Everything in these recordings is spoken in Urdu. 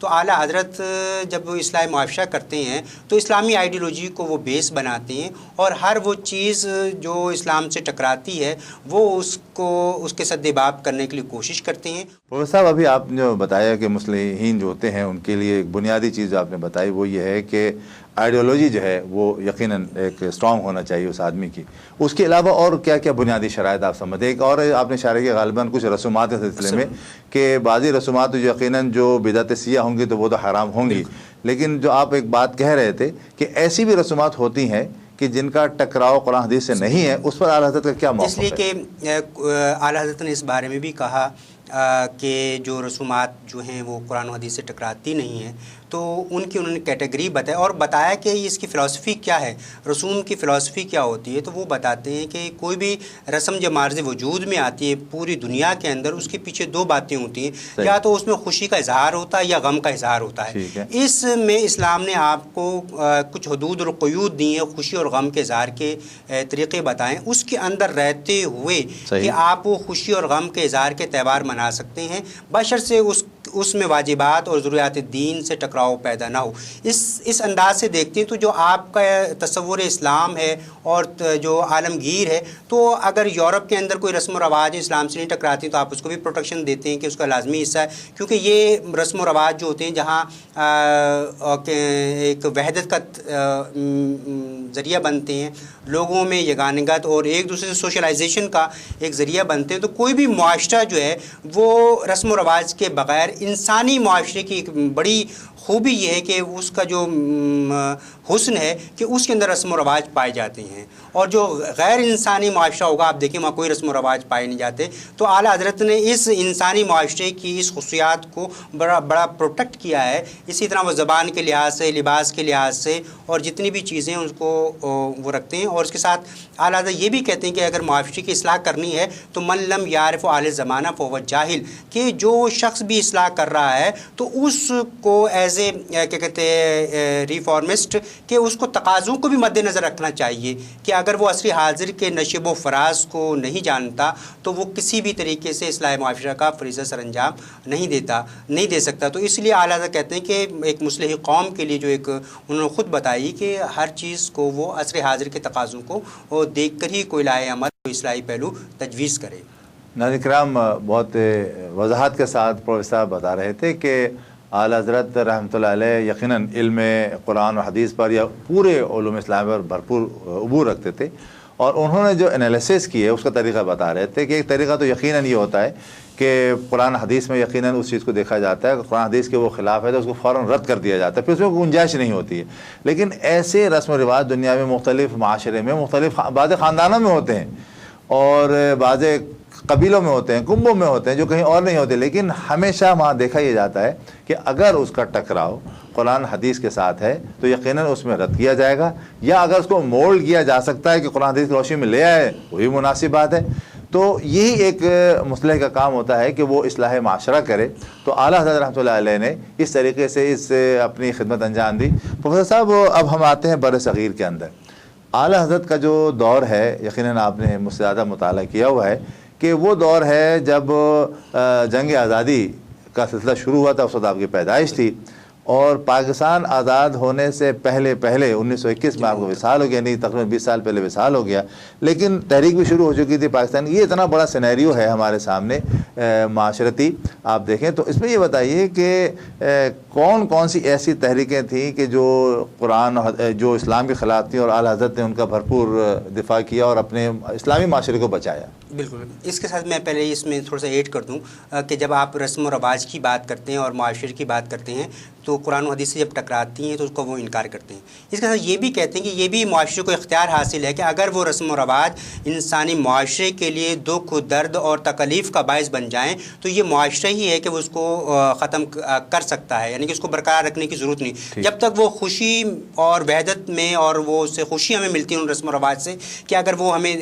تو اعلیٰ حضرت جب وہ اصلاح معاشرہ کرتے ہیں تو اسلامی آئیڈیولوجی کو وہ بیس بناتے ہیں، اور ہر وہ چیز جو اسلام سے ٹکراتی ہے وہ اس کے سد باب کرنے کے لیے کوشش کرتے ہیں۔ پروفیسر صاحب، ابھی آپ نے جو بتایا کہ مصلحین جو ہوتے ہیں ان کے لیے ایک بنیادی چیز جو آپ نے بتائی وہ یہ ہے کہ آئیڈیالوجی جو ہے وہ یقیناً ایک اسٹرانگ ہونا چاہیے اس آدمی کی۔ اس کے علاوہ اور کیا کیا بنیادی شرائط آپ سمجھتے ہیں؟ ایک اور آپ نے اشارہ کیا غالباً کچھ رسومات کے سلسلے میں کہ بعضی رسومات جو یقیناً جو بدعت سیاہ ہوں گی تو وہ تو حرام ہوں گی، لیکن جو آپ ایک بات کہہ رہے تھے کہ ایسی بھی رسومات ہوتی ہیں کہ جن کا ٹکراؤ قرآن حدیث سے نہیں ہے، اس پر اعلیٰ حضرت کا کیا موقف ہے؟ اس لیے کہ اعلیٰ حضرت نے اس بارے میں بھی کہا کہ جو رسومات جو ہیں وہ قرآن و حدیث سے ٹکراتی نہیں ہیں، تو انہوں نے کیٹیگری بتائی اور بتایا کہ اس کی فلسفی کیا ہے، رسوم کی فلسفی کیا ہوتی ہے۔ تو وہ بتاتے ہیں کہ کوئی بھی رسم جو مارز وجود میں آتی ہے پوری دنیا کے اندر، اس کے پیچھے دو باتیں ہوتی ہیں، یا تو اس میں خوشی کا اظہار ہوتا ہے یا غم کا اظہار ہوتا ہے۔ اس میں اسلام نے آپ کو کچھ حدود اور قیود دی ہیں، خوشی اور غم کے اظہار کے طریقے بتائیں، اس کے اندر رہتے ہوئے کہ آپ وہ خوشی اور غم کے اظہار کے تہوار منا سکتے ہیں، بشرطے اس میں واجبات اور ضروریات دین سے ٹکراؤ پیدا نہ ہو۔ اس انداز سے دیکھتے ہیں تو جو آپ کا تصور اسلام ہے اور جو عالمگیر ہے، تو اگر یورپ کے اندر کوئی رسم و رواج اسلام سے نہیں ٹکراتی تو آپ اس کو بھی پروٹیکشن دیتے ہیں کہ اس کا لازمی حصہ ہے، کیونکہ یہ رسم و رواج جو ہوتے ہیں جہاں ایک وحدت کا ذریعہ بنتے ہیں، لوگوں میں یگانگت اور ایک دوسرے سے سوشلائزیشن کا ایک ذریعہ بنتے ہیں، تو کوئی بھی معاشرہ جو ہے وہ رسم و رواج کے بغیر، انسانی معاشرے کی ایک بڑی خوبی یہ ہے کہ اس کا جو حسن ہے کہ اس کے اندر رسم و رواج پائے جاتے ہیں، اور جو غیر انسانی معاشرہ ہوگا آپ دیکھیں وہاں کوئی رسم و رواج پائے نہیں جاتے۔ تو اعلیٰ حضرت نے اس انسانی معاشرے کی اس خصوصیات کو بڑا پروٹیکٹ کیا ہے۔ اسی طرح وہ زبان کے لحاظ سے، لباس کے لحاظ سے اور جتنی بھی چیزیں اس کو وہ رکھتے ہیں، اور اس کے ساتھ اعلیٰ حضرت یہ بھی کہتے ہیں کہ اگر معاشرے کی اصلاح کرنی ہے تو من لم یعرف اہل زمانہ فہو جاہل، کہ جو شخص بھی اصلاح کر رہا ہے تو اس کو ایز اے کیا کہتے ہیں ریفارمسٹ، کہ اس کو تقاضوں کو بھی مد نظر رکھنا چاہیے کہ اگر وہ عصر حاضر کے نشیب و فراز کو نہیں جانتا تو وہ کسی بھی طریقے سے اصلاح معاشرہ کا فریضہ سر انجام نہیں دے سکتا۔ تو اس لیے اعلیٰ حضرت کہتے ہیں کہ ایک مصلح قوم کے لیے جو ایک انہوں نے خود بتائی کہ ہر چیز کو وہ عصر حاضر کے تقاضوں کو دیکھ کر ہی کوئی لائے عمل کوئی اصلاحی پہلو تجویز کرے۔ ناظرین کرام، بہت وضاحت کے ساتھ پروفیسر صاحب بتا رہے تھے کہ اعلیٰ حضرت رحمۃ اللہ علیہ یقیناً علم قرآن و حدیث پر یا پورے علوم اسلام پر بھرپور عبور رکھتے تھے، اور انہوں نے جو انالیسس کی ہے اس کا طریقہ بتا رہے تھے کہ ایک طریقہ تو یقیناً یہ ہوتا ہے کہ قرآن حدیث میں یقیناً اس چیز کو دیکھا جاتا ہے کہ قرآن حدیث کے وہ خلاف ہے تو اس کو فوراً رد کر دیا جاتا ہے، پھر اس میں گنجائش نہیں ہوتی ہے۔ لیکن ایسے رسم و رواج دنیا میں مختلف معاشرے میں مختلف بعض خاندانوں میں ہوتے ہیں اور بعض قبیلوں میں ہوتے ہیں، کنبوں میں ہوتے ہیں جو کہیں اور نہیں ہوتے، لیکن ہمیشہ وہاں دیکھا یہ جاتا ہے کہ اگر اس کا ٹکراؤ قرآن حدیث کے ساتھ ہے تو یقیناً اس میں رد کیا جائے گا، یا اگر اس کو مولڈ کیا جا سکتا ہے کہ قرآن حدیث کی روشنی میں لے آئے وہی مناسب بات ہے۔ تو یہی ایک مصلح کا کام ہوتا ہے کہ وہ اصلاح معاشرہ کرے۔ تو اعلیٰ حضرت رحمۃ اللہ علیہ نے اس طریقے سے اس اپنی خدمت انجام دی۔ پروفیسر صاحب، اب ہم آتے ہیں بر صغیر کے اندر۔ اعلیٰ حضرت کا جو دور ہے یقیناً آپ نے مجھ سے زیادہ مطالعہ کیا ہوا ہے کہ وہ دور ہے جب جنگ آزادی کا سلسلہ شروع ہوا تھا، اس وقت آپ کی پیدائش تھی، اور پاکستان آزاد ہونے سے پہلے 1921 میں آپ کو وصال ہو گیا، نہیں تقریباً 20 سال پہلے وصال ہو گیا، لیکن تحریک بھی شروع ہو چکی تھی پاکستان کی۔ یہ اتنا بڑا سینیریو ہے ہمارے سامنے معاشرتی، آپ دیکھیں تو اس میں یہ بتائیے کہ کون سی ایسی تحریکیں تھیں کہ جو قرآن جو اسلام کے خلاف تھیں اور اعلیٰ حضرت نے ان کا بھرپور دفاع کیا اور اپنے اسلامی معاشرے کو بچایا؟ بالکل، اس کے ساتھ میں پہلے اس میں تھوڑا سا ایڈ کر دوں کہ جب آپ رسم و رواج کی بات کرتے ہیں اور معاشرے کی بات کرتے ہیں تو قرآن و حدیث سے جب ٹکراتی ہیں تو اس کو وہ انکار کرتے ہیں۔ اس کے ساتھ یہ بھی کہتے ہیں کہ یہ بھی معاشرے کو اختیار حاصل ہے کہ اگر وہ رسم و رواج انسانی معاشرے کے لیے دکھ، درد اور تکلیف کا باعث بن جائیں تو یہ معاشرہ ہی ہے کہ وہ اس کو ختم کر سکتا ہے، یعنی کہ اس کو برقرار رکھنے کی ضرورت نہیں، جب تک وہ خوشی اور وحدت میں اور وہ اس سے خوشی ہمیں ملتی ہے ان رسم و رواج سے کہ اگر وہ ہمیں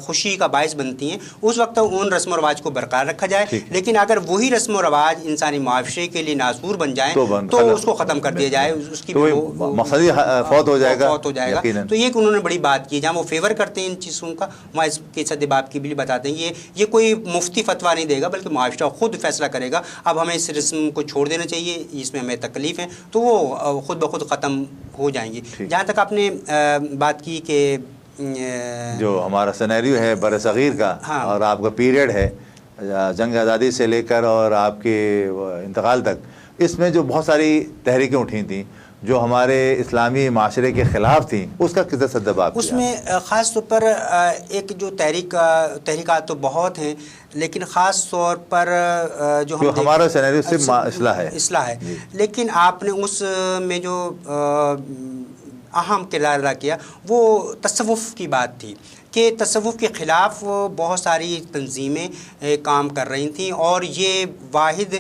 خوشی کا باعث بنتی ہیں اس وقت ان رسم و رواج کو برقرار رکھا جائے۔ لیکن اگر وہی رسم و رواج انسانی معاشرے کے لیے ناسور بن جائیں تو اس کو ختم کر دیا جائے، اس کی مقصد ہی فوت ہو جائے گا، فوت ہو جائے گا۔ تو یہ کہ انہوں نے بڑی بات کی، جہاں وہ فیور کرتے ہیں ان چیزوں کا، وہاں اس کے سد باب کی بھی بتاتے ہیں یہ کوئی مفتی فتویٰ نہیں دے گا، بلکہ معاشرہ خود فیصلہ کرے گا اب ہمیں اس رسم کو چھوڑ دینا چاہیے، اس میں ہمیں تکلیف ہے، تو وہ خود بخود ختم ہو جائیں گی۔ جہاں تک آپ نے بات کی کہ جو ہمارا سینیریو ہے بر صغیر کا اور آپ کا پیریڈ ہے جنگ آزادی سے لے کر اور آپ کے انتقال تک، اس میں جو بہت ساری تحریکیں اٹھی تھیں جو ہمارے اسلامی معاشرے کے خلاف تھیں، اس کا کس طرح سدباب کیا؟ اس میں خاص طور پر ایک جو تحریکات تو بہت ہیں، لیکن خاص طور پر جو ہمارا سینیریو صرف اصلاح ہے، لیکن آپ نے اس میں جو اہم کردار ادا کیا وہ تصوف کی بات تھی کہ تصوف کے خلاف بہت ساری تنظیمیں کام کر رہی تھیں، اور یہ واحد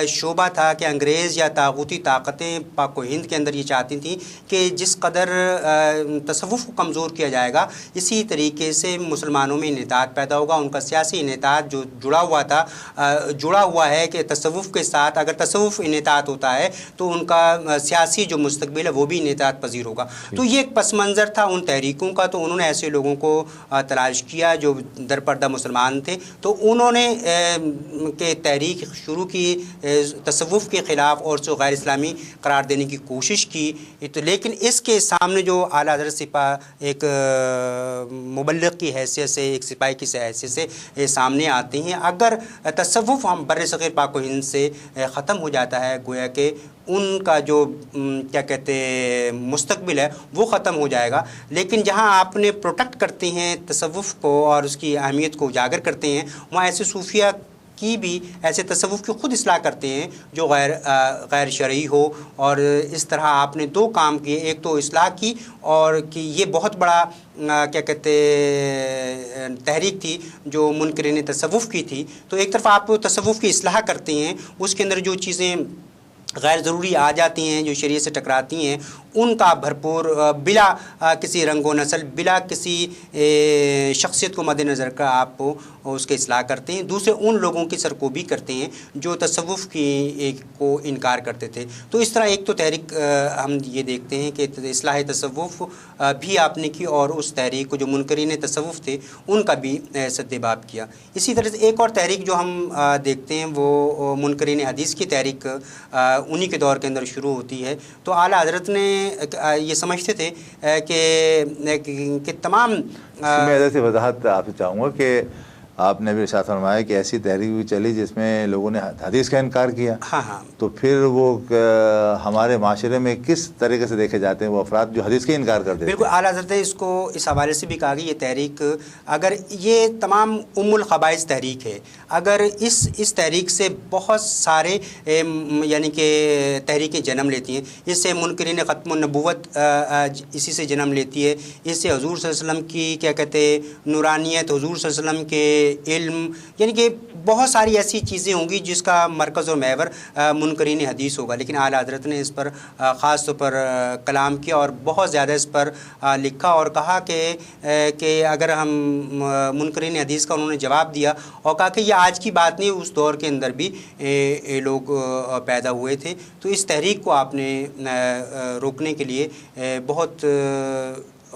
شعبہ تھا کہ انگریز یا طاغوتی طاقتیں پاک و ہند کے اندر یہ چاہتی تھیں کہ جس قدر تصوف کو کمزور کیا جائے گا، اسی طریقے سے مسلمانوں میں انحطاط پیدا ہوگا، ان کا سیاسی انحطاط جو جڑا ہوا ہے کہ تصوف کے ساتھ اگر تصوف انحطاط ہوتا ہے تو ان کا سیاسی جو مستقبل ہے وہ بھی انحطاط پذیر ہوگا۔ تو یہ ایک پس منظر تھا ان تحریکوں کا، تو انہوں نے ایسے لوگوں کو تلاش کیا جو در پردہ مسلمان تھے، تو انہوں نے کہ تحریک شروع کی تصوف کے خلاف اور اس کو غیر اسلامی قرار دینے کی کوشش کی، لیکن اس کے سامنے جو اعلیٰ حضرت سپاہ ایک مبلغ کی حیثیت سے، ایک سپاہی کی حیثیت سے سامنے آتے ہیں، اگر تصوف ہم بر صغیر پاک و ہند سے ختم ہو جاتا ہے، گویا کہ ان کا جو کیا کہتے ہیں مستقبل ہے وہ ختم ہو جائے گا، لیکن جہاں آپ نے پروٹیکٹ کرتے ہیں تصوف کو اور اس کی اہمیت کو اجاگر کرتے ہیں، وہاں ایسے صوفیہ کی بھی ایسے تصوف کی خود اصلاح کرتے ہیں جو غیر شرعی ہو، اور اس طرح آپ نے دو کام کیے، ایک تو اصلاح کی، اور کہ یہ بہت بڑا کیا کہتے تحریک تھی جو منکرین تصوف کی تھی، تو ایک طرف آپ تصوف کی اصلاح کرتے ہیں، اس کے اندر جو چیزیں غیر ضروری آ جاتی ہیں جو شریعت سے ٹکراتی ہیں ان کا بھرپور بلا کسی رنگ و نسل، بلا کسی شخصیت کو مد نظر کا آپ اس کے اصلاح کرتے ہیں۔ دوسرے ان لوگوں کی سرکوبی کرتے ہیں جو تصوف کی کو انکار کرتے تھے۔ تو اس طرح ایک تو تحریک ہم یہ دیکھتے ہیں کہ اصلاح تصوف بھی آپ نے کی، اور اس تحریک کو جو منکرین تصوف تھے ان کا بھی سدباب کیا۔ اسی طرح سے ایک اور تحریک جو ہم دیکھتے ہیں وہ منکرین حدیث کی تحریک انہی کے دور کے اندر شروع ہوتی ہے۔ تو اعلیٰ حضرت نے یہ سمجھتے تھے کہ تمام میں ایسی وضاحت آپ سے چاہوں گا کہ آپ نے بھی ارشاد فرمایا کہ ایسی تحریک بھی چلی جس میں لوگوں نے حدیث کا انکار کیا، تو پھر وہ ہمارے معاشرے میں کس طریقے سے دیکھے جاتے ہیں وہ افراد جو حدیث کا انکار کرتے ہیں؟ بالکل اعلیٰ حضرت نے اس کو اس حوالے سے بھی کہا کہ یہ تحریک اگر یہ تمام الخبائث تحریک ہے، اگر اس تحریک سے بہت سارے یعنی کہ تحریکیں جنم لیتی ہیں، اس سے منکرین ختم النبوت اسی سے جنم لیتی ہے، اس سے حضور صلی اللہ علیہ وسلم کی کیا کہتے نورانیت، حضور صلی اللہ علیہ وسلم کے علم، یعنی کہ بہت ساری ایسی چیزیں ہوں گی جس کا مرکز اور محور منکرین حدیث ہوگا۔ لیکن اعلیٰ حضرت نے اس پر خاص طور پر کلام کیا اور بہت زیادہ اس پر لکھا اور کہا کہ اگر ہم منکرین حدیث کا انہوں نے جواب دیا اور کہا کہ یہ آج کی بات نہیں، اس دور کے اندر بھی لوگ پیدا ہوئے تھے۔ تو اس تحریک کو آپ نے روکنے کے لیے بہت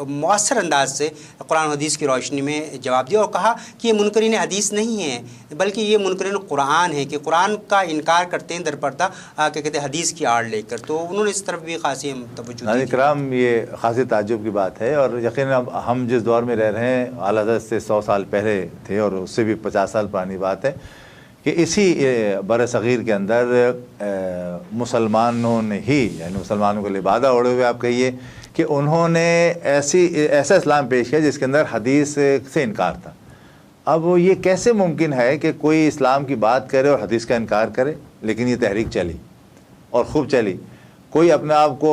مؤثر انداز سے قرآن و حدیث کی روشنی میں جواب دیا اور کہا کہ یہ منکرین حدیث نہیں ہیں بلکہ یہ منکرین قرآن ہے، کہ قرآن کا انکار کرتے ہیں در پردہ کہ کہتے ہیں حدیث کی آڑ لے کر۔ تو انہوں نے اس طرف بھی خاصی توجہ دی۔ ناظرین کرام، یہ خاصی تعجب کی بات ہے، اور یقیناً ہم جس دور میں رہ رہے ہیں اعلیٰ حضرت سے 100 سال پہلے تھے اور اس سے بھی 50 سال پرانی بات ہے کہ اسی بر صغیر کے اندر مسلمانوں نے ہی، یعنی مسلمانوں کے لبادہ اوڑھے ہوئے آپ کہیے، کہ انہوں نے ایسا اسلام پیش کیا جس کے اندر حدیث سے انکار تھا۔ اب یہ کیسے ممکن ہے کہ کوئی اسلام کی بات کرے اور حدیث کا انکار کرے؟ لیکن یہ تحریک چلی اور خوب چلی۔ کوئی اپنے آپ کو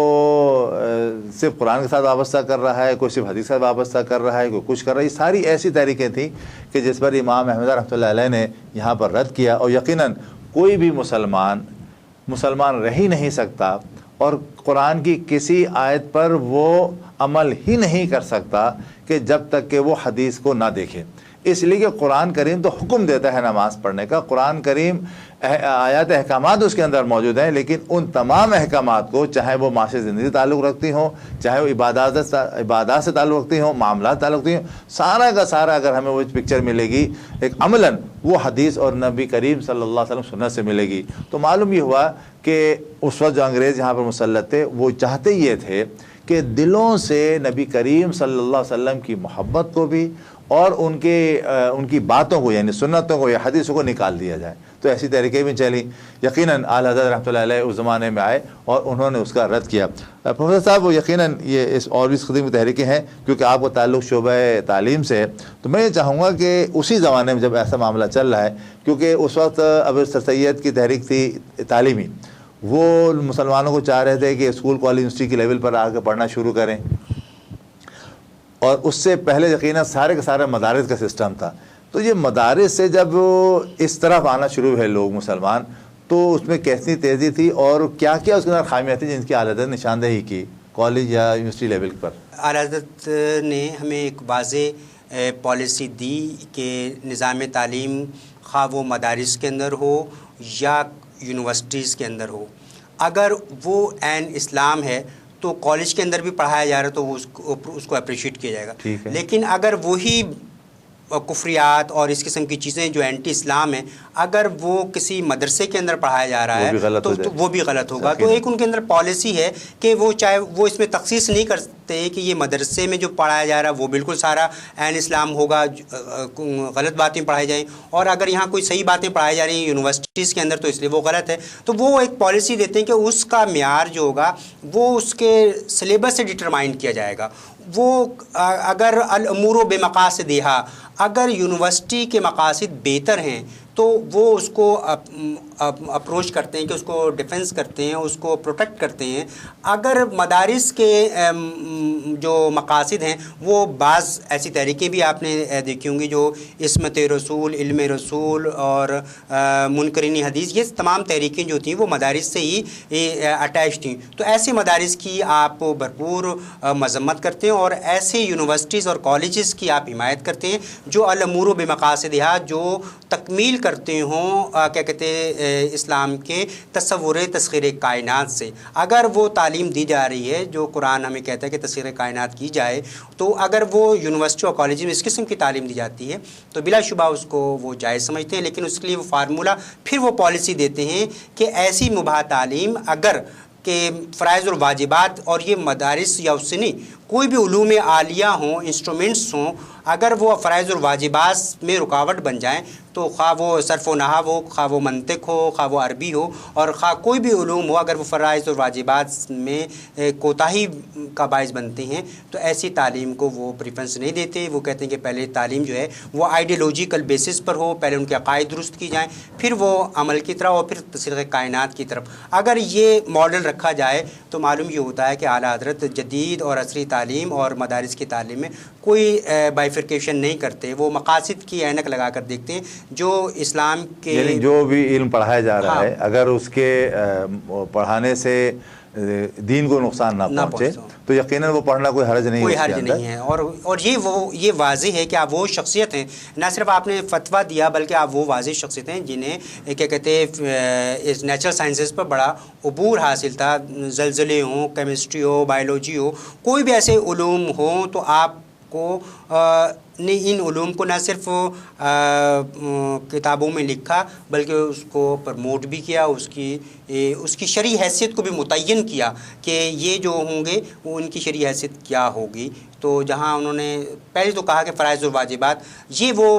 صرف قرآن کے ساتھ وابستہ کر رہا ہے، کوئی صرف حدیث کے ساتھ وابستہ کر رہا ہے، کوئی کچھ کر رہا ہے۔ یہ ساری ایسی تحریکیں تھیں کہ جس پر امام احمد رحمۃ اللہ علیہ نے یہاں پر رد کیا، اور یقیناً کوئی بھی مسلمان رہ ہی نہیں سکتا اور قرآن کی کسی آیت پر وہ عمل ہی نہیں کر سکتا کہ جب تک کہ وہ حدیث کو نہ دیکھے۔ اس لیے کہ قرآن کریم تو حکم دیتا ہے نماز پڑھنے کا، قرآن کریم آیات احکامات اس کے اندر موجود ہیں، لیکن ان تمام احکامات کو، چاہے وہ معاشی زندگی سے تعلق رکھتی ہوں، چاہے وہ عبادات سے تعلق رکھتی ہوں، معاملات تعلق رکھتی ہوں، سارا کا سارا اگر ہمیں وہ پکچر ملے گی ایک عملاً، وہ حدیث اور نبی کریم صلی اللہ علیہ وسلم سنت سے ملے گی۔ تو معلوم یہ ہوا کہ اس وقت جو انگریز یہاں پر مسلط تھے وہ چاہتے یہ تھے کہ دلوں سے نبی کریم صلی اللہ علیہ وسلم کی محبت کو بھی اور ان کی باتوں کو، یعنی سنتوں کو یا حدیثوں کو نکال دیا جائے۔ تو ایسی تحریکیں بھی چلیں۔ یقیناً اعلیٰ حضرت رحمۃ اللہ علیہ اس زمانے میں آئے اور انہوں نے اس کا رد کیا۔ پروفیسر صاحب، وہ یقیناً یہ اس اور بھی اس قسم کی تحریکیں ہیں، کیونکہ آپ کو تعلق شعبہ تعلیم سے ہے، تو میں یہ چاہوں گا کہ اسی زمانے میں جب ایسا معاملہ چل رہا ہے، کیونکہ اس وقت ابو سر سید کی تحریک تھی تعلیمی، وہ مسلمانوں کو چاہ رہے تھے کہ اسکول کالج یونیورسٹی کے لیول پر آ کے پڑھنا شروع کریں، اور اس سے پہلے یقیناً سارے کے سارے مدارس کا سسٹم تھا۔ تو یہ مدارس سے جب اس طرف آنا شروع ہوئے لوگ مسلمان، تو اس میں کیسی تیزی تھی اور کیا کیا اس کے اندر خامیاں تھیں جن کی اعلیٰ حضرت نے نشاندہی کی کالج یا یونیورسٹی لیول پر؟ اعلیٰ حضرت نے ہمیں ایک واضح پالیسی دی کہ نظام تعلیم خواہ وہ مدارس کے اندر ہو یا یونیورسٹیز کے اندر ہو، اگر وہ عین اسلام ہے تو کالج کے اندر بھی پڑھایا جا رہا ہے تو وہ اس کو اپریشیٹ کیا جائے گا۔ لیکن اگر وہی کفریات اور اس قسم کی چیزیں جو اینٹی اسلام ہیں اگر وہ کسی مدرسے کے اندر پڑھایا جا رہا ہے تو وہ بھی غلط ہوگا۔ تو ایک ان کے اندر پالیسی ہے کہ وہ چاہے وہ اس میں تخصیص نہیں کرتے کہ یہ مدرسے میں جو پڑھایا جا رہا ہے وہ بالکل سارا عین اسلام ہوگا، غلط باتیں پڑھائی جائیں، اور اگر یہاں کوئی صحیح باتیں پڑھائی جا رہی ہیں یونیورسٹیز کے اندر تو اس لیے وہ غلط ہے۔ تو وہ ایک پالیسی دیتے ہیں کہ اس کا معیار جو ہوگا وہ اس کے سلیبس سے ڈٹرمائن کیا جائے گا۔ وہ اگر الامور بمقاصدہا، اگر یونیورسٹی کے مقاصد بہتر ہیں تو وہ اس کو اپروچ کرتے ہیں کہ اس کو ڈیفنس کرتے ہیں، اس کو پروٹیکٹ کرتے ہیں۔ اگر مدارس کے جو مقاصد ہیں وہ بعض ایسی تحریکیں بھی آپ نے دیکھی ہوں گی جو عصمت رسول، علم رسول اور منکرین حدیث، یہ تمام تحریکیں جو تھیں وہ مدارس سے ہی اٹیچ تھیں۔ تو ایسے مدارس کی آپ بھرپور مذمت کرتے ہیں اور ایسے یونیورسٹیز اور کالجز کی آپ حمایت کرتے ہیں جو الامور بمقاصدہا، جو تکمیل کرتے ہوں کیا کہتے ہیں اسلام کے تصور تسخیر کائنات سے۔ اگر وہ تعلیم دی جا رہی ہے جو قرآن ہمیں کہتا ہے کہ تسخیر کائنات کی جائے، تو اگر وہ یونیورسٹی اور کالج میں اس قسم کی تعلیم دی جاتی ہے تو بلا شبہ اس کو وہ جائز سمجھتے ہیں، لیکن اس کے لیے وہ فارمولہ پھر وہ پالیسی دیتے ہیں کہ ایسی مباح تعلیم اگر کہ فرائض اور واجبات، اور یہ مدارس یا اس سے نہیں کوئی بھی علوم عالیہ ہوں، انسٹرومنٹس ہوں، اگر وہ فرائض اور واجبات میں رکاوٹ بن جائیں تو خواہ وہ صرف و نحو ہو، خواہ وہ منطق ہو، خواہ وہ عربی ہو، اور خواہ کوئی بھی علوم ہو، اگر وہ فرائض اور واجبات میں کوتاہی کا باعث بنتے ہیں تو ایسی تعلیم کو وہ پریفرنس نہیں دیتے۔ وہ کہتے ہیں کہ پہلے تعلیم جو ہے وہ آئیڈیالوجیکل بیسس پر ہو، پہلے ان کے عقائد درست کی جائیں، پھر وہ عمل کی طرف اور پھر تسخیر کائنات کی طرف۔ اگر یہ ماڈل رکھا جائے تو معلوم یہ ہوتا ہے کہ اعلیٰ حضرت جدید اور عصری تعلیم اور مدارس کی تعلیم میں کوئی بائیفرکیشن نہیں کرتے، وہ مقاصد کی عینک لگا کر دیکھتے ہیں جو اسلام کے، یعنی جو بھی علم پڑھایا جا رہا ہے اگر اس کے پڑھانے سے دین کو نقصان نہ پہنچے تو یقیناً وہ پڑھنا کوئی حرج نہیں ہے، کوئی حرج نہیں ہے۔ اور یہ واضح ہے کہ آپ وہ شخصیت ہیں، نہ صرف آپ نے فتویٰ دیا بلکہ آپ وہ واضح شخصیت ہیں جنہیں کیا کہتے ہیں نیچرل سائنسز پر بڑا عبور حاصل تھا، زلزلے ہوں، کیمسٹری ہو، بایولوجی ہو، کوئی بھی ایسے علوم ہوں تو آپ کو نے ان علوم کو نہ صرف کتابوں میں لکھا بلکہ اس کو پرموٹ بھی کیا، اس کی شرعی حیثیت کو بھی متعین کیا کہ یہ جو ہوں گے وہ ان کی شرعی حیثیت کیا ہوگی۔ تو جہاں انہوں نے پہلے تو کہا کہ فرائض و واجبات یہ وہ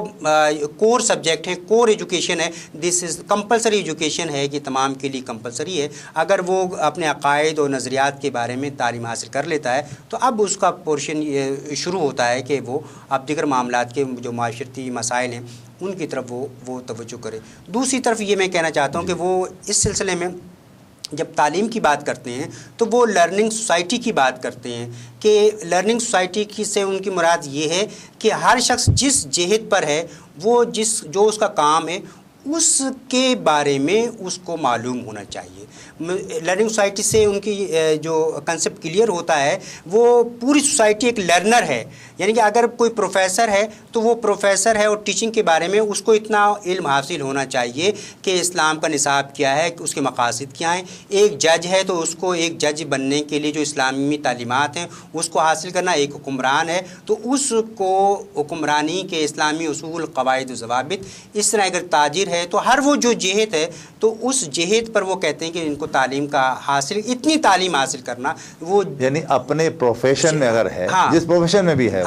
کور سبجیکٹ ہیں، کور ایجوکیشن ہے، دس از کمپلسری ایجوکیشن ہے کہ تمام کے لیے کمپلسری ہے۔ اگر وہ اپنے عقائد اور نظریات کے بارے میں تعلیم حاصل کر لیتا ہے تو اب اس کا پورشن شروع ہوتا ہے کہ وہ اب دیگر معاملات کے جو معاشرتی مسائل ہیں ان کی طرف وہ توجہ کرے۔ دوسری طرف یہ میں کہنا چاہتا ہوں کہ وہ اس سلسلے میں جب تعلیم کی بات کرتے ہیں تو وہ لرننگ سوسائٹی کی بات کرتے ہیں کہ لرننگ سوسائٹی کی سے ان کی مراد یہ ہے کہ ہر شخص جس جہت پر ہے وہ جو اس کا کام ہے اس کے بارے میں اس کو معلوم ہونا چاہیے. لرننگ سوسائٹی سے ان کی جو کنسیپٹ کلیئر ہوتا ہے وہ پوری سوسائٹی ایک لرنر ہے. یعنی کہ اگر کوئی پروفیسر ہے تو وہ پروفیسر ہے اور ٹیچنگ کے بارے میں اس کو اتنا علم حاصل ہونا چاہیے کہ اسلام کا نصاب کیا ہے, اس کے مقاصد کیا ہیں. ایک جج ہے تو اس کو ایک جج بننے کے لیے جو اسلامی تعلیمات ہیں اس کو حاصل کرنا. ایک حکمران ہے تو اس کو حکمرانی کے اسلامی اصول, قواعد و ضوابط. اس طرح اگر تاجر ہے تو ہر وہ جو جہت ہے تو اس جہت پر وہ کہتے ہیں کہ ان کو تعلیم کا حاصل, اتنی تعلیم حاصل کرنا. وہ یعنی اپنے پروفیشن میں اگر ہے, ہاں, جس پروفیشن میں بھی ہے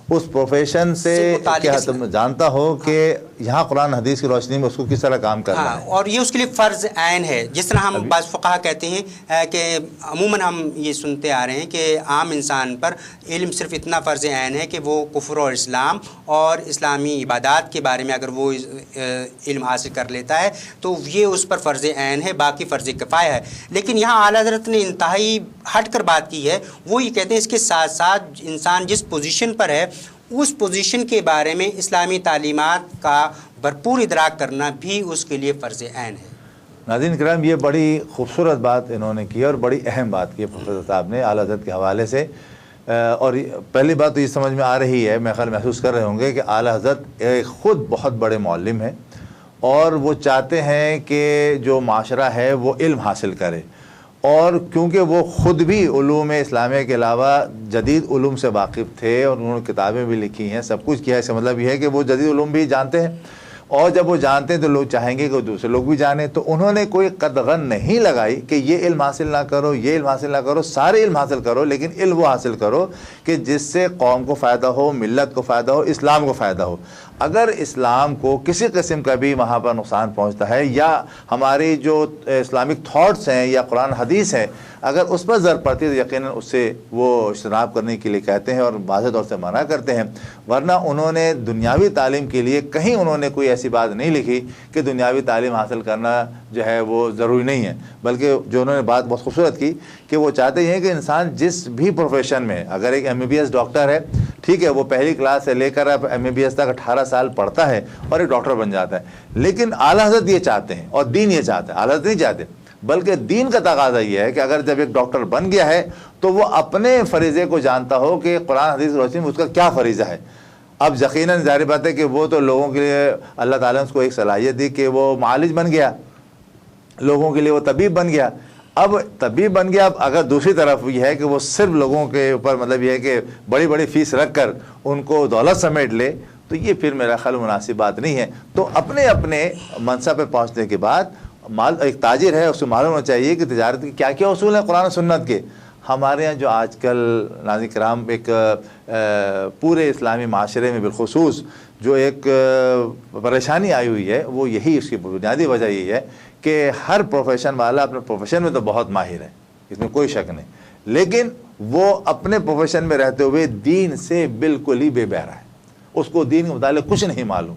وہ اس پروفیشن سے کیا تم جانتا ہو کہ یہاں قرآن حدیث کی روشنی میں اس کو کس طرح کام کرنا ہے. اور یہ اس کے لیے فرض عین ہے. جس طرح ہم بعض فقہا کہتے ہیں کہ عموماً ہم یہ سنتے آ رہے ہیں کہ عام انسان پر علم صرف اتنا فرض عین ہے کہ وہ کفر اور اسلام اور اسلامی عبادات کے بارے میں اگر وہ علم حاصل کر لیتا ہے تو یہ اس پر فرض عین ہے, باقی فرض کفایہ ہے. لیکن یہاں اعلیٰ حضرت نے انتہائی ہٹ کر بات کی ہے. وہ یہ کہتے ہیں اس کے ساتھ ساتھ انسان جس پوزیشن پر ہے اس پوزیشن کے بارے میں اسلامی تعلیمات کا بھرپور ادراک کرنا بھی اس کے لیے فرض عین ہے. ناظرین کرام, یہ بڑی خوبصورت بات انہوں نے کی اور بڑی اہم بات کی پروفیسر صاحب نے اعلیٰ حضرت کے حوالے سے. اور پہلی بات تو یہ سمجھ میں آ رہی ہے, میں خیال محسوس کر رہے ہوں گے کہ اعلیٰ حضرت خود بہت بڑے معلم ہیں اور وہ چاہتے ہیں کہ جو معاشرہ ہے وہ علم حاصل کرے. اور کیونکہ وہ خود بھی علوم اسلامیہ کے علاوہ جدید علوم سے واقف تھے اور انہوں نے کتابیں بھی لکھی ہیں, سب کچھ کیا ہے, اس کا مطلب یہ ہے کہ وہ جدید علوم بھی جانتے ہیں. اور جب وہ جانتے ہیں تو لوگ چاہیں گے کہ دوسرے لوگ بھی جانیں. تو انہوں نے کوئی قدغن نہیں لگائی کہ یہ علم حاصل نہ کرو, یہ علم حاصل نہ کرو, سارے علم حاصل کرو, لیکن علم وہ حاصل کرو کہ جس سے قوم کو فائدہ ہو, ملت کو فائدہ ہو, اسلام کو فائدہ ہو. اگر اسلام کو کسی قسم کا بھی وہاں پر نقصان پہنچتا ہے یا ہماری جو اسلامک تھاٹس ہیں یا قرآن حدیث ہے اگر اس پر ضرر پڑتی ہے تو یقیناً اس سے وہ اجتناب کرنے کے لیے کہتے ہیں اور واضح طور سے منع کرتے ہیں. ورنہ انہوں نے دنیاوی تعلیم کے لیے کہیں انہوں نے کوئی ایسی بات نہیں لکھی کہ دنیاوی تعلیم حاصل کرنا جو ہے وہ ضروری نہیں ہے. بلکہ جو انہوں نے بات بہت خوبصورت کی کہ وہ چاہتے ہیں کہ انسان جس بھی پروفیشن میں, اگر ایک MBBS ڈاکٹر ہے, ٹھیک ہے, وہ پہلی کلاس سے لے کر اب MBBS تک 18 سال پڑھتا ہے اور ایک ڈاکٹر بن جاتا ہے. لیکن اعلیٰ حضرت یہ چاہتے ہیں اور دین یہ چاہتا ہے, اعلیٰ حضرت نہیں چاہتے, بلکہ دین کا تقاضا یہ ہے کہ اگر جب ایک ڈاکٹر بن گیا ہے تو وہ اپنے فریضے کو جانتا ہو کہ قرآن حدیث روشنی میں اس کا کیا فریضہ ہے. اب یقیناً ظاہر بات ہے کہ وہ تو لوگوں کے لیے اللہ تعالیٰ نے اس کو ایک صلاحیت دی کہ وہ معالج بن گیا, لوگوں کے لیے وہ طبیب بن گیا. اب طبیب بن گیا, اب اگر دوسری طرف یہ ہے کہ وہ صرف لوگوں کے اوپر مطلب یہ ہے کہ بڑی بڑی فیس رکھ کر ان کو دولت سمیٹ لے تو یہ پھر میرا خیال مناسب بات نہیں ہے. تو اپنے اپنے منصب پہ پہنچنے کے بعد ایک تاجر ہے اس کو معلوم ہونا چاہیے کہ تجارت کے کیا کیا اصول ہیں قرآن و سنت کے. ہمارے ہاں جو آج کل ناظرین کرام ایک پورے اسلامی معاشرے میں بالخصوص جو ایک پریشانی آئی ہوئی ہے وہ یہی, اس کی بنیادی وجہ یہی ہے کہ ہر پروفیشن والا اپنے پروفیشن میں تو بہت ماہر ہے, اس میں کوئی شک نہیں, لیکن وہ اپنے پروفیشن میں رہتے ہوئے دین سے بالکل ہی بے بہرا ہے, اس کو دین کے متعلق کچھ نہیں معلوم.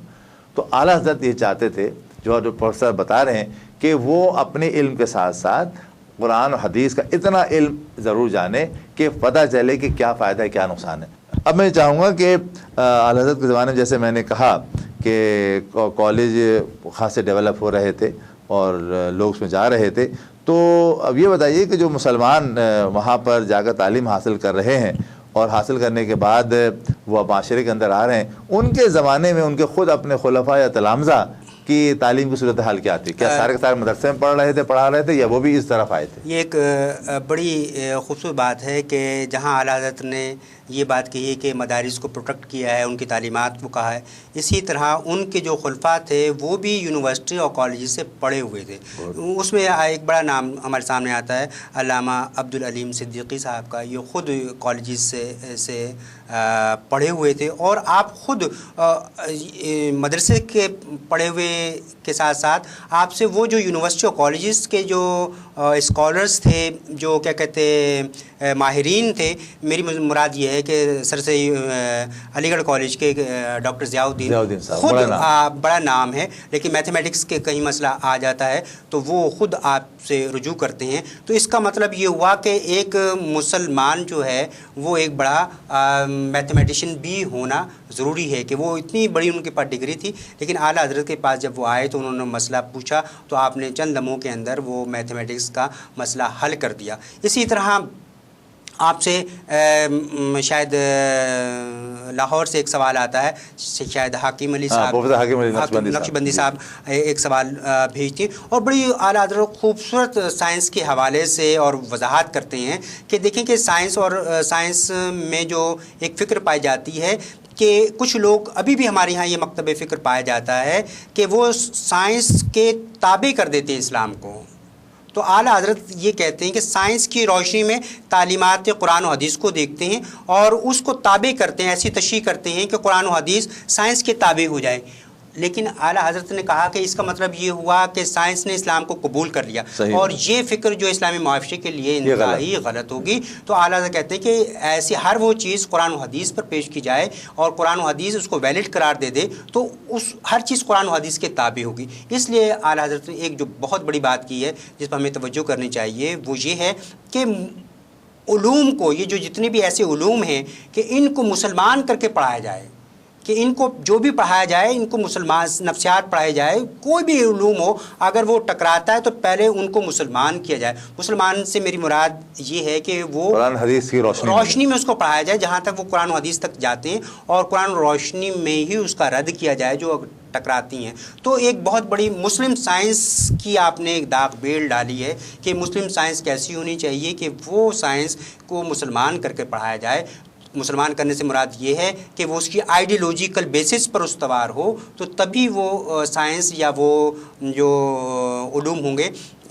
تو اعلیٰ حضرت یہ چاہتے تھے, جو پروفیسر بتا رہے ہیں, کہ وہ اپنے علم کے ساتھ ساتھ قرآن و حدیث کا اتنا علم ضرور جانے کہ پتہ چلے کہ کیا فائدہ ہے کیا نقصان ہے. اب میں چاہوں گا کہ اعلیٰ حضرت کے زمانے میں جیسے میں نے کہا کہ کالج خاصے ڈیولپ ہو رہے تھے اور لوگ اس میں جا رہے تھے, تو اب یہ بتائیے کہ جو مسلمان وہاں پر جا کر تعلیم حاصل کر رہے ہیں اور حاصل کرنے کے بعد وہ معاشرے کے اندر آ رہے ہیں, ان کے زمانے میں ان کے خود اپنے خلفاء یا تلامذہ کی تعلیم کی صورتحال کیا تھی؟ کیا سارے کے سارے مدرسے میں پڑھا رہے تھے یا وہ بھی اس طرف آئے تھے؟ یہ ایک بڑی خوبصورت بات ہے کہ جہاں اعلیٰ حضرت نے یہ بات کہی ہے کہ مدارس کو پروٹیکٹ کیا ہے, ان کی تعلیمات کو کہا ہے, اسی طرح ان کے جو خلفاء تھے وہ بھی یونیورسٹی اور کالج سے پڑھے ہوئے تھے. اس میں ایک بڑا نام ہمارے سامنے آتا ہے علامہ عبدالعلیم صدیقی صاحب کا. یہ خود کالجز سے پڑھے ہوئے تھے اور آپ خود مدرسے کے پڑھے ہوئے کے ساتھ ساتھ آپ سے وہ جو یونیورسٹی اور کالجز کے جو اسکالرس تھے, جو کیا کہتے ماہرین تھے. میری مراد یہ ہے کہ سر سے علی گڑھ کالج کے ڈاکٹر ضیاء الدین خود بڑا نام ہے، لیکن میتھمیٹکس کے کہیں مسئلہ آ جاتا ہے تو وہ خود آپ سے رجوع کرتے ہیں. تو اس کا مطلب یہ ہوا کہ ایک مسلمان جو ہے وہ ایک بڑا میتھمیٹیشین بھی ہونا ضروری ہے، کہ وہ اتنی بڑی ان کے پاس ڈگری تھی، لیکن اعلیٰ حضرت کے پاس جب وہ آئے تو انہوں نے مسئلہ پوچھا تو آپ نے چند لمحوں کے اندر وہ میتھمیٹکس کا مسئلہ حل کر دیا. اسی طرح آپ سے شاید لاہور سے ایک سوال آتا ہے، شاید حکیم علی صاحب نقشبندی صاحب ایک سوال بھیجتے ہیں اور بڑی اعلیٰ حضرت خوبصورت سائنس کے حوالے سے اور وضاحت کرتے ہیں کہ دیکھیں کہ سائنس میں جو ایک فکر پائی جاتی ہے کہ کچھ لوگ ابھی بھی ہمارے یہاں یہ مکتب فکر پایا جاتا ہے کہ وہ سائنس کے تابع کر دیتے ہیں اسلام کو. تو اعلیٰ حضرت یہ کہتے ہیں کہ سائنس کی روشنی میں تعلیمات قرآن و حدیث کو دیکھتے ہیں اور اس کو تابع کرتے ہیں، ایسی تشریح کرتے ہیں کہ قرآن و حدیث سائنس کے تابع ہو جائے. لیکن اعلیٰ حضرت نے کہا کہ اس کا مطلب یہ ہوا کہ سائنس نے اسلام کو قبول کر لیا، اور یہ فکر جو اسلامی معاشرے کے لیے انتہائی غلط ہوگی. تو اعلیٰ حضرت کہتے ہیں کہ ایسی ہر وہ چیز قرآن و حدیث پر پیش کی جائے اور قرآن و حدیث اس کو ویلڈ قرار دے تو اس ہر چیز قرآن و حدیث کے تابع ہوگی. اس لیے اعلیٰ حضرت نے ایک جو بہت بڑی بات کی ہے جس پر ہمیں توجہ کرنی چاہیے وہ یہ ہے کہ علوم کو، یہ جو جتنے بھی ایسے علوم ہیں کہ ان کو مسلمان کر کے پڑھایا جائے، کہ ان کو جو بھی پڑھایا جائے ان کو مسلمان نفسیات پڑھائے جائے. کوئی بھی علوم ہو اگر وہ ٹکراتا ہے تو پہلے ان کو مسلمان کیا جائے. مسلمان سے میری مراد یہ ہے کہ وہ قرآن حدیث کی روشنی میں اس کو پڑھایا جائے جہاں تک وہ قرآن و حدیث تک جاتے ہیں، اور قرآن و روشنی میں ہی اس کا رد کیا جائے جو ٹکراتی ہیں. تو ایک بہت بڑی مسلم سائنس کی آپ نے ایک داغ بیل ڈالی ہے کہ مسلم سائنس کیسی ہونی چاہیے کہ وہ سائنس کو مسلمان کر کے پڑھایا جائے. مسلمان کرنے سے مراد یہ ہے کہ وہ اس کی آئیڈیولوجیکل بیسس پر استوار ہو، تو تبھی وہ سائنس یا وہ جو علوم ہوں گے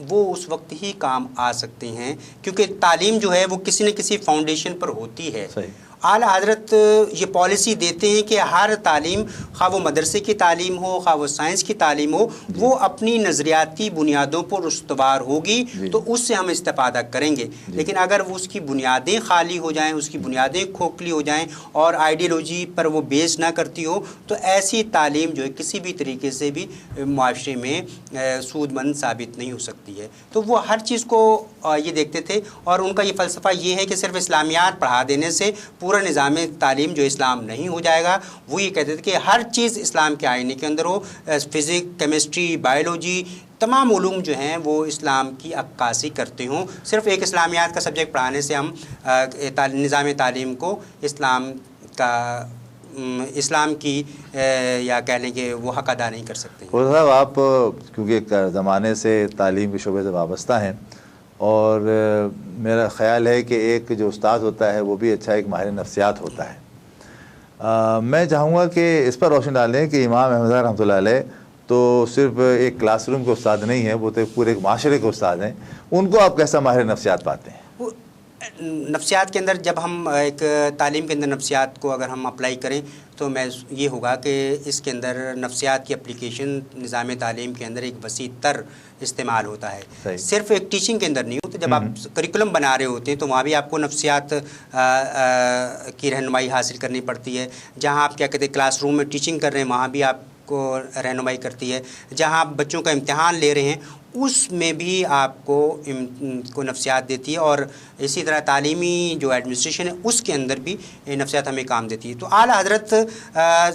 وہ اس وقت ہی کام آ سکتے ہیں، کیونکہ تعلیم جو ہے وہ کسی نہ کسی فاؤنڈیشن پر ہوتی ہے. اعلیٰ حضرت یہ پالیسی دیتے ہیں کہ ہر تعلیم، خواہ وہ مدرسے کی تعلیم ہو خواہ وہ سائنس کی تعلیم ہو، وہ اپنی نظریاتی بنیادوں پر استوار ہوگی تو اس سے ہم استفادہ کریں گے. لیکن اگر وہ اس کی بنیادیں خالی ہو جائیں، اس کی بنیادیں کھوکھلی ہو جائیں اور آئیڈیالوجی پر وہ بیس نہ کرتی ہو، تو ایسی تعلیم جو ہے کسی بھی طریقے سے بھی معاشرے میں سود مند ثابت نہیں ہو سکتی ہے. تو وہ ہر چیز کو یہ دیکھتے تھے، اور ان کا یہ فلسفہ یہ ہے کہ صرف اسلامیات پڑھا دینے سے پورا نظام تعلیم جو اسلام نہیں ہو جائے گا. وہ یہ کہتے تھے کہ ہر چیز اسلام کے آئینے کے اندر ہو، فزکس، کیمسٹری، بایولوجی، تمام علوم جو ہیں وہ اسلام کی عکاسی کرتے ہوں. صرف ایک اسلامیات کا سبجیکٹ پڑھانے سے ہم نظام تعلیم کو اسلام کی یا کہہ لیں کہ وہ حق ادا نہیں کر سکتے. صاحب آپ کیونکہ زمانے سے تعلیم کے شعبے سے وابستہ ہیں، اور میرا خیال ہے کہ ایک جو استاد ہوتا ہے وہ بھی اچھا ایک ماہر نفسیات ہوتا ہے. میں چاہوں گا کہ اس پر روشنی ڈالیں کہ امام احمد رحمۃ اللہ علیہ تو صرف ایک کلاس روم کے استاد نہیں ہیں، وہ تو پورے ایک معاشرے کے استاد ہیں. ان کو آپ کیسا ماہر نفسیات پاتے ہیں؟ نفسیات کے اندر جب ہم ایک تعلیم کے اندر نفسیات کو اگر ہم اپلائی کریں تو یہ ہوگا کہ اس کے اندر نفسیات کی اپلیکیشن نظام تعلیم کے اندر ایک وسیع تر استعمال ہوتا ہے. صرف ایک ٹیچنگ کے اندر نہیں ہوتا. جب آپ کریکولم بنا رہے ہوتے ہیں تو وہاں بھی آپ کو نفسیات کی رہنمائی حاصل کرنی پڑتی ہے. جہاں آپ کیا کہتے ہیں کلاس روم میں ٹیچنگ کر رہے ہیں وہاں بھی آپ کو رہنمائی کرتی ہے. جہاں آپ بچوں کا امتحان لے رہے ہیں اس میں بھی آپ کو نفسیات دیتی ہے. اور اسی طرح تعلیمی جو ایڈمنسٹریشن ہے اس کے اندر بھی نفسیات ہمیں کام دیتی ہے. تو اعلیٰ حضرت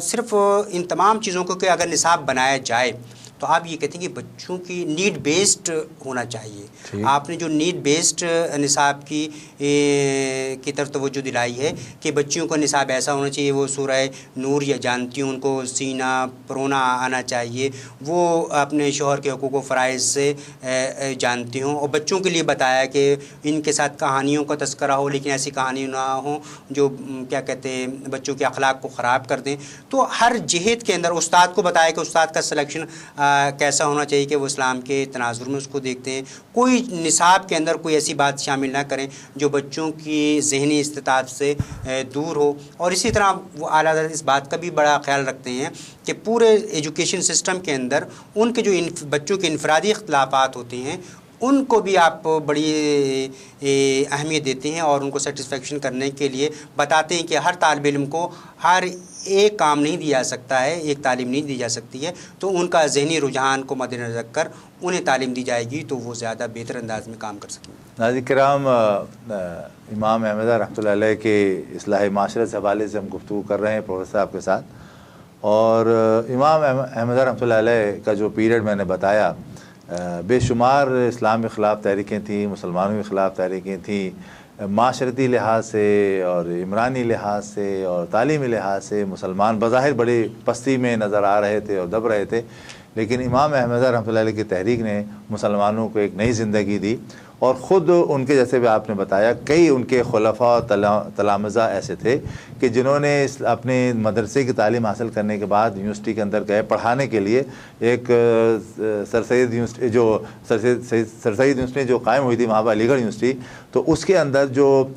صرف ان تمام چیزوں کو کہ اگر نصاب بنایا جائے تو آپ یہ کہتے ہیں کہ بچوں کی نیڈ بیسڈ ہونا چاہیے. آپ نے جو نیڈ بیسڈ نصاب کی طرف توجہ دلائی ہے کہ بچیوں کا نصاب ایسا ہونا چاہیے، وہ سورہ نور یا جانتی ہوں، ان کو سینہ پرونا آنا چاہیے، وہ اپنے شوہر کے حقوق و فرائض سے جانتی ہوں، اور بچوں کے لیے بتایا کہ ان کے ساتھ کہانیوں کا تذکرہ ہو لیکن ایسی کہانی نہ ہوں جو کیا کہتے ہیں بچوں کے اخلاق کو خراب کر دیں. تو ہر جہت کے اندر استاد کو بتایا کہ استاد کا سلیکشن کیسا ہونا چاہیے کہ وہ اسلام کے تناظر میں اس کو دیکھتے ہیں. کوئی نصاب کے اندر کوئی ایسی بات شامل نہ کریں جو بچوں کی ذہنی استطاعت سے دور ہو. اور اسی طرح وہ اعلیٰ حضرت اس بات کا بھی بڑا خیال رکھتے ہیں کہ پورے ایجوکیشن سسٹم کے اندر ان کے جو بچوں کے انفرادی اختلافات ہوتے ہیں ان کو بھی آپ بڑی اہمیت دیتے ہیں اور ان کو سیٹسفیکشن کرنے کے لیے بتاتے ہیں کہ ہر طالب علم کو ہر ایک کام نہیں دیا سکتا ہے، ایک تعلیم نہیں دی جا سکتی ہے، تو ان کا ذہنی رجحان کو مد نظر رکھ کر انہیں تعلیم دی جائے گی تو وہ زیادہ بہتر انداز میں کام کر سکیں گے۔ ناظرین کرام، امام احمدیہ رحمۃ اللہ علیہ کے اصلاح معاشرت سے حوالے سے ہم گفتگو کر رہے ہیں پروفیسر صاحب کے ساتھ، اور امام احمدیہ رحمۃ اللہ علیہ کا جو پیریڈ میں نے بتایا، بے شمار اسلام کے خلاف تحریکیں تھیں، مسلمانوں کے خلاف تحریکیں تھیں، معاشرتی لحاظ سے اور عمرانی لحاظ سے اور تعلیمی لحاظ سے مسلمان بظاہر بڑی پستی میں نظر آ رہے تھے اور دب رہے تھے، لیکن امام احمدیہ رحمۃ اللہ علیہ کی تحریک نے مسلمانوں کو ایک نئی زندگی دی، اور خود ان کے جیسے بھی آپ نے بتایا کئی ان کے خلفاء و تلامذہ ایسے تھے کہ جنہوں نے اپنے مدرسے کی تعلیم حاصل کرنے کے بعد یونیورسٹی کے اندر گئے پڑھانے کے لیے۔ ایک سر سید یونیورسٹی جو قائم ہوئی تھی وہاں پر، علی گڑھ یونیورسٹی، تو اس کے اندر جو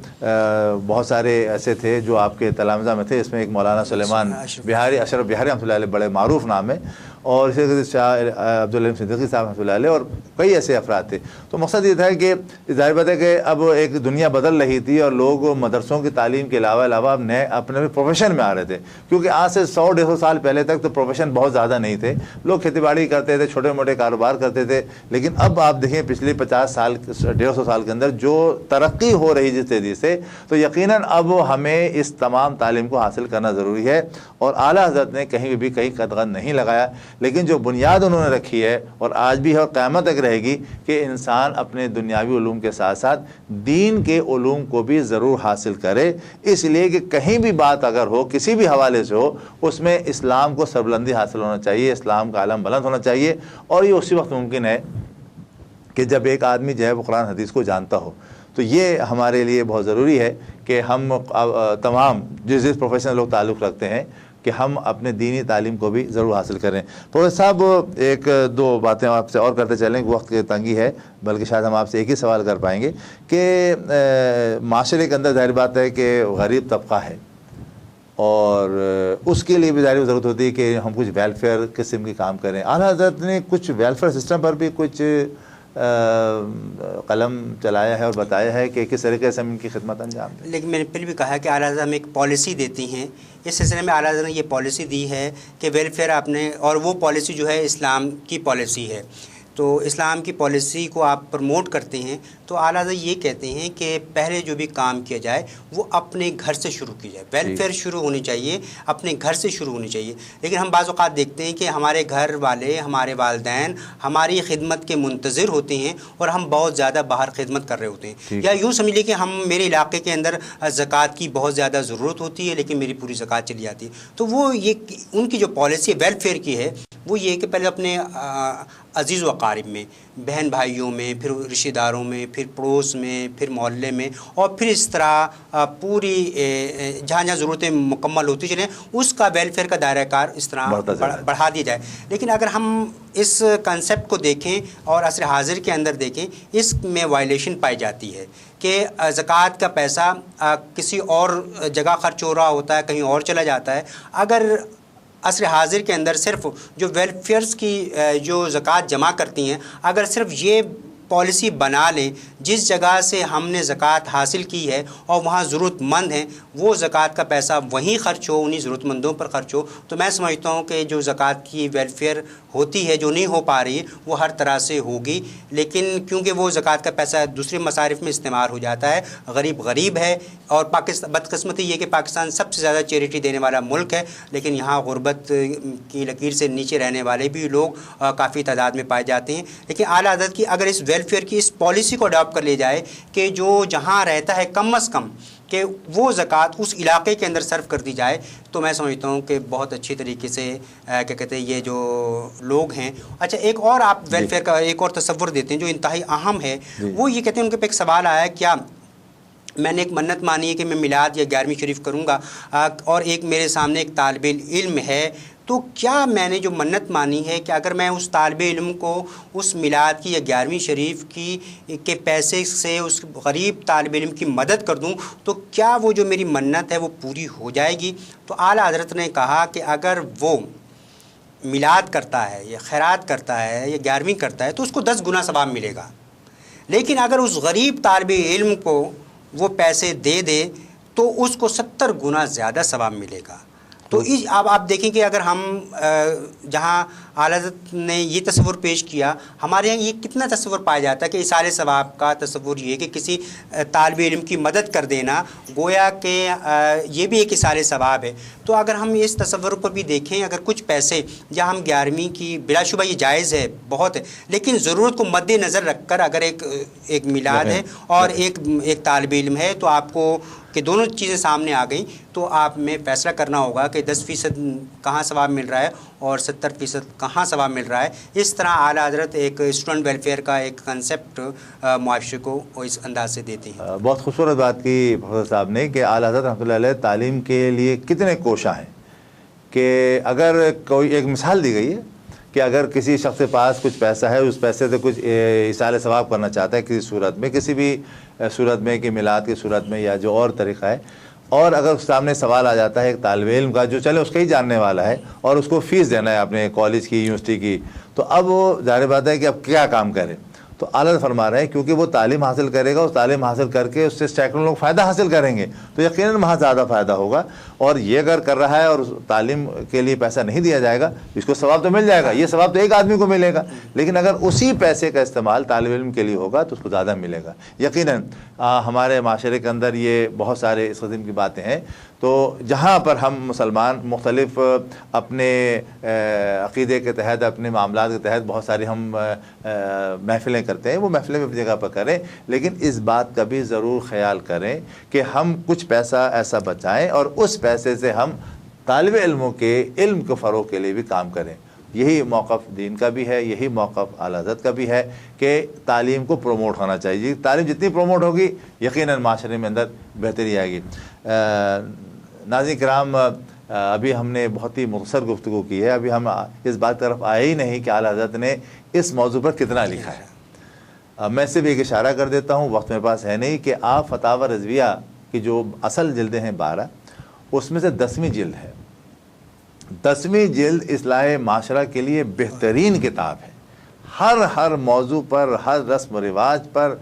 بہت سارے ایسے تھے جو آپ کے تلامذہ میں تھے، اس میں ایک مولانا سلیمان بہاری، اشرف بہاری رحمۃ اللہ علیہ، بڑے معروف نام ہے، اور اسی طرح شاہ عبدالعلیم صدیقی صاحب رحمۃ اللہ علیہ، اور کئی ایسے افراد تھے۔ تو مقصد یہ تھا کہ ظاہر بات ہے کہ اب ایک دنیا بدل رہی تھی اور لوگ مدرسوں کی تعلیم کے علاوہ اب نئے اپنے پروفیشن میں آ رہے تھے، کیونکہ آج سے 100-150 سال پہلے تک تو پروفیشن بہت زیادہ نہیں تھے، لوگ کھیتی باڑی کرتے تھے، چھوٹے موٹے کاروبار کرتے تھے، لیکن اب آپ دیکھیں پچھلے 50 سال 150 سال کے اندر جو ترقی ہو رہی جس تیزی سے، تو یقیناً اب ہمیں اس تمام تعلیم کو حاصل کرنا ضروری ہے، اور اعلیٰ حضرت نے کہیں بھی کہیں قدغن نہیں لگایا، لیکن جو بنیاد انہوں نے رکھی ہے اور آج بھی ہے اور قیامت تک رہے گی کہ انسان اپنے دنیاوی علوم کے ساتھ ساتھ دین کے علوم کو بھی ضرور حاصل کرے، اس لیے کہ کہیں بھی بات اگر ہو کسی بھی حوالے سے ہو، اس میں اسلام کو سربلندی حاصل ہونا چاہیے، اسلام کا علم بلند ہونا چاہیے، اور یہ اسی وقت ممکن ہے کہ جب ایک آدمی جو ہے وہ قرآن حدیث کو جانتا ہو۔ تو یہ ہمارے لیے بہت ضروری ہے کہ ہم تمام جس پروفیشن لوگ تعلق رکھتے ہیں کہ ہم اپنے دینی تعلیم کو بھی ضرور حاصل کریں۔ پروفیسر صاحب، ایک دو باتیں آپ سے اور کرتے چلیں، وقت کی تنگی ہے، بلکہ شاید ہم آپ سے ایک ہی سوال کر پائیں گے کہ معاشرے کے اندر ظاہر بات ہے کہ غریب طبقہ ہے، اور اس کے لیے بھی ظاہر ضرورت ہوتی ہے کہ ہم کچھ ویلفیئر قسم کے کام کریں۔ اعلیٰ حضرت نے کچھ ویلفیئر سسٹم پر بھی کچھ قلم چلایا ہے اور بتایا ہے کہ کس طریقے سے ہم ان کی خدمت انجام دیں۔ لیکن میں نے پہلے بھی کہا کہ اعلیٰ حضرت ہمیں ایک پالیسی دیتی ہیں، اس سلسلے میں اعلیٰ حضرت نے یہ پالیسی دی ہے کہ ویلفیئر آپ نے، اور وہ پالیسی جو ہے اسلام کی پالیسی ہے، تو اسلام کی پالیسی کو آپ پروموٹ کرتے ہیں، تو اعلیٰ حضرت یہ کہتے ہیں کہ پہلے جو بھی کام کیا جائے وہ اپنے گھر سے شروع کی جائے، ویلفیئر شروع ہونی چاہیے، اپنے گھر سے شروع ہونی چاہیے۔ لیکن ہم بعض اوقات دیکھتے ہیں کہ ہمارے گھر والے، ہمارے والدین ہماری خدمت کے منتظر ہوتے ہیں اور ہم بہت زیادہ باہر خدمت کر رہے ہوتے ہیں، یا یوں سمجھ لیں کہ میرے علاقے کے اندر زکوٰۃ کی بہت زیادہ ضرورت ہوتی ہے لیکن میری پوری زکوٰۃ چلی جاتی ہے۔ تو وہ یہ ان کی جو پالیسی ویلفیئر کی ہے وہ یہ کہ پہلے اپنے عزیز و اقارب میں، بہن بھائیوں میں، پھر رشتہ داروں میں، پھر پڑوس میں، پھر محلے میں، اور پھر اس طرح پوری جہاں جہاں ضرورتیں مکمل ہوتی چلیں اس کا ویلفیئر کا دائرہ کار اس طرح بڑھا دیا جائے۔ لیکن اگر ہم اس کنسیپٹ کو دیکھیں اور عصر حاضر کے اندر دیکھیں، اس میں وائلیشن پائی جاتی ہے کہ زکوٰۃ کا پیسہ کسی اور جگہ خرچ ہو رہا ہوتا ہے، کہیں اور چلا جاتا ہے۔ اگر عصر حاضر کے اندر صرف جو ویلفیئرس کی جو زکوٰۃ جمع کرتی ہیں، اگر صرف یہ پالیسی بنا لیں جس جگہ سے ہم نے زکوٰۃ حاصل کی ہے اور وہاں ضرورت مند ہیں، وہ زکوٰۃ کا پیسہ وہیں خرچ ہو، انہیں ضرورت مندوں پر خرچ ہو، تو میں سمجھتا ہوں کہ جو زکوٰۃ کی ویلفیئر ہوتی ہے جو نہیں ہو پا رہی ہے وہ ہر طرح سے ہوگی۔ لیکن کیونکہ وہ زکوٰۃ کا پیسہ دوسرے مصارف میں استعمال ہو جاتا ہے، غریب ہے، اور بدقسمتی یہ کہ پاکستان سب سے زیادہ چیریٹی دینے والا ملک ہے، لیکن یہاں غربت کی لکیر سے نیچے رہنے والے بھی لوگ کافی تعداد میں پائے جاتے ہیں۔ لیکن اعلیٰ حضرت کی اگر اس ویلفیئر کی اس پالیسی کو اڈاپٹ کر لی جائے کہ جو جہاں رہتا ہے کم از کم کہ وہ زکوٰۃ اس علاقے کے اندر صرف کر دی جائے، تو میں سمجھتا ہوں کہ بہت اچھی طریقے سے کیا کہتے ہیں یہ جو لوگ ہیں۔ اچھا، ایک اور آپ ویلفیئر کا ایک اور تصور دیتے ہیں جو انتہائی اہم ہے، وہ یہ کہتے ہیں، ان کے پہ ایک سوال آیا، کیا میں نے ایک منت مانی ہے کہ میں میلاد یا 11ویں شریف کروں گا، اور ایک میرے سامنے ایک طالب علم ہے، تو کیا میں نے جو منت مانی ہے کہ اگر میں اس طالب علم کو اس میلاد کی یا 11ویں شریف کی کے پیسے سے اس غریب طالب علم کی مدد کر دوں تو کیا وہ جو میری منت ہے وہ پوری ہو جائے گی؟ تو اعلیٰ حضرت نے کہا کہ اگر وہ میلاد کرتا ہے یا خیرات کرتا ہے یا 11ویں کرتا ہے تو اس کو 10 گنا ثواب ملے گا، لیکن اگر اس غریب طالب علم کو وہ پیسے دے دے تو اس کو 70 گنا زیادہ ثواب ملے گا۔ تو اب آپ دیکھیں کہ اگر ہم جہاں اعلیٰ حضرت نے یہ تصور پیش کیا، ہمارے یہاں یہ کتنا تصور پایا جاتا ہے کہ اصال ثواب کا تصور یہ ہے کہ کسی طالب علم کی مدد کر دینا، گویا کہ یہ بھی ایک اصال ثواب ہے۔ تو اگر ہم اس تصور پر بھی دیکھیں، اگر کچھ پیسے جہاں ہم 11ویں کی، بلا شبہ یہ جائز ہے، بہت ہے، لیکن ضرورت کو مد نظر رکھ کر اگر ایک میلاد ہے اور ایک طالب علم ہے، تو آپ کو کہ دونوں چیزیں سامنے آ گئیں تو آپ میں فیصلہ کرنا ہوگا کہ 10% کہاں ثواب مل رہا ہے اور 70% کہاں ثواب مل رہا ہے۔ اس طرح اعلیٰ حضرت ایک اسٹوڈنٹ ویلفیئر کا ایک کنسیپٹ معاشرے کو اس انداز سے دیتے ہیں۔ بہت خوبصورت بات کی پروفیسر صاحب نے کہ اعلیٰ حضرت رحمۃ اللہ علیہ تعلیم کے لیے کتنے کوشاں ہیں، کہ اگر کوئی ایک مثال دی گئی ہے کہ اگر کسی شخص کے پاس کچھ پیسہ ہے، اس پیسے سے کچھ ایصال ثواب کرنا چاہتا ہے کسی صورت میں، کسی بھی صورت میں کہ میلاد کی صورت میں یا جو اور طریقہ ہے، اور اگر اس سامنے سوال آ جاتا ہے ایک طالب علم کا جو چلے اس کا ہی جاننے والا ہے اور اس کو فیس دینا ہے اپنے کالج کی، یونیورسٹی کی، تو اب وہ ظاہر بات ہے کہ اب کیا کام کرے۔ تو اعلیٰ فرما رہے ہیں کیونکہ وہ تعلیم حاصل کرے گا، اس تعلیم حاصل کر کے اس سے سینکڑوں لوگ فائدہ حاصل کریں گے، تو یقیناً وہاں زیادہ فائدہ ہوگا۔ اور یہ اگر کر رہا ہے اور تعلیم کے لیے پیسہ نہیں دیا جائے گا، اس کو ثواب تو مل جائے گا، یہ ثواب تو ایک آدمی کو ملے گا، لیکن اگر اسی پیسے کا استعمال طالب علم کے لیے ہوگا تو اس کو زیادہ ملے گا۔ یقیناً ہمارے معاشرے کے اندر یہ بہت سارے اس قسم کی باتیں ہیں، تو جہاں پر ہم مسلمان مختلف اپنے عقیدے کے تحت، اپنے معاملات کے تحت بہت ساری ہم محفلیں کرتے ہیں، وہ محفلیں اپنی جگہ پر کریں، لیکن اس بات کا بھی ضرور خیال کریں کہ ہم کچھ پیسہ ایسا بچائیں اور اس پیسے سے ہم طالب علموں کے علم کے فروغ کے لیے بھی کام کریں۔ یہی موقف دین کا بھی ہے، یہی موقف اعلیٰ حضرت کا بھی ہے کہ تعلیم کو پروموٹ ہونا چاہیے۔ تعلیم جتنی پروموٹ ہوگی یقیناً معاشرے میں اندر بہتری آئے گی۔ ناظرین کرام، ابھی ہم نے بہت ہی مختصر گفتگو کی ہے، ابھی ہم اس بات کی طرف آئے ہی نہیں کہ اعلیٰ حضرت نے اس موضوع پر کتنا لکھا ہے۔ میں صرف ایک اشارہ کر دیتا ہوں، وقت میرے پاس ہے نہیں، کہ آپ فتاوی رضویہ کی جو اصل جلدیں ہیں 12، اس میں سے 10ویں جلد ہے۔ 10ویں جلد اصلاح معاشرہ کے لیے بہترین کتاب ہے۔ ہر موضوع پر، ہر رسم و رواج پر،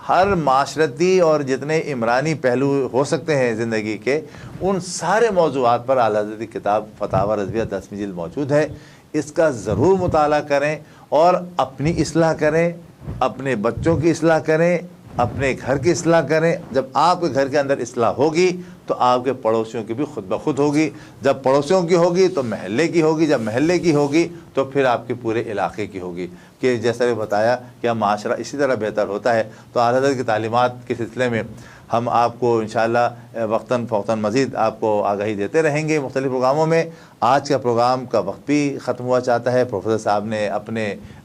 ہر معاشرتی اور جتنے عمرانی پہلو ہو سکتے ہیں زندگی کے، ان سارے موضوعات پر اعلیٰ حضرت کی کتاب فتاوی رضویہ 10ویں جلد موجود ہے۔ اس کا ضرور مطالعہ کریں اور اپنی اصلاح کریں، اپنے بچوں کی اصلاح کریں، اپنے گھر کی اصلاح کریں۔ جب آپ کے گھر کے اندر اصلاح ہوگی تو آپ کے پڑوسیوں کی بھی خود بخود ہوگی، جب پڑوسیوں کی ہوگی تو محلے کی ہوگی، جب محلے کی ہوگی تو پھر آپ کے پورے علاقے کی ہوگی، کہ جیسا کہ بتایا کہ معاشرہ اسی طرح بہتر ہوتا ہے۔ تو اعلیٰ حضرت کی تعلیمات کے سلسلے میں ہم آپ کو انشاءاللہ وقتاً فوقتاً مزید آپ کو آگاہی دیتے رہیں گے مختلف پروگراموں میں۔ آج کا پروگرام کا وقت بھی ختم ہوا چاہتا ہے۔ پروفیسر صاحب نے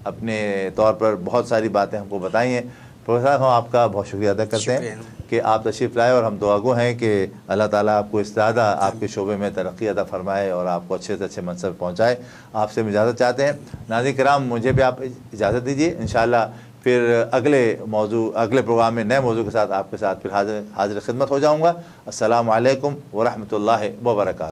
اپنے طور پر بہت ساری باتیں ہم کو بتائی ہیں۔ پروفیسر صاحب، ہم آپ کا بہت شکریہ ادا کرتے ہیں کہ آپ تشریف لائے، اور ہم دعا گو ہیں کہ اللہ تعالیٰ آپ کو اس زیادہ آپ کے شعبے میں ترقی عطا فرمائے اور آپ کو اچھے سے اچھے منصب پہنچائے۔ آپ سے اجازت چاہتے ہیں۔ ناظرین کرام، مجھے بھی آپ اجازت دیجیے، انشاءاللہ پھر اگلے پروگرام میں نئے موضوع کے ساتھ آپ کے ساتھ پھر حاضر خدمت ہو جاؤں گا۔ السلام علیکم ورحمۃ اللہ وبرکاتہ۔